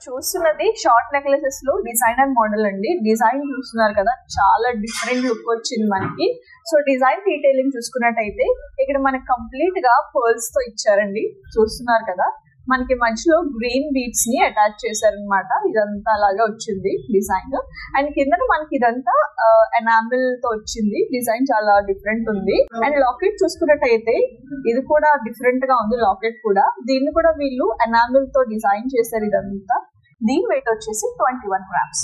చూస్తున్నది short necklaces లో designer model అండి. డిజైన్ చూస్తున్నారు కదా, చాలా డిఫరెంట్ లుక్ వచ్చింది మనకి. సో డిజైన్ డీటెయిలింగ్ చూసుకున్నట్టయితే ఇక్కడ మనకి కంప్లీట్ గా పర్ల్స్ తో ఇచ్చారండి. చూస్తున్నారు కదా, మనకి మధ్యలో గ్రీన్ బీడ్స్ ని అటాచ్ చేశారనమాట. ఇదంతా అలాగే వచ్చింది డిజైన్. అండ్ కింద మనకి ఇదంతా ఎనామిల్ తో వచ్చింది. డిజైన్ చాలా డిఫరెంట్ ఉంది. అండ్ లాకెట్ చూసుకున్నట్టయితే ఇది కూడా డిఫరెంట్ గా ఉంది. లాకెట్ కూడా, దీన్ని కూడా వీళ్ళు ఎనామిల్ తో డిజైన్ చేశారు. ఇదంతా దీని వెయిట్ వచ్చేసి 21 grams.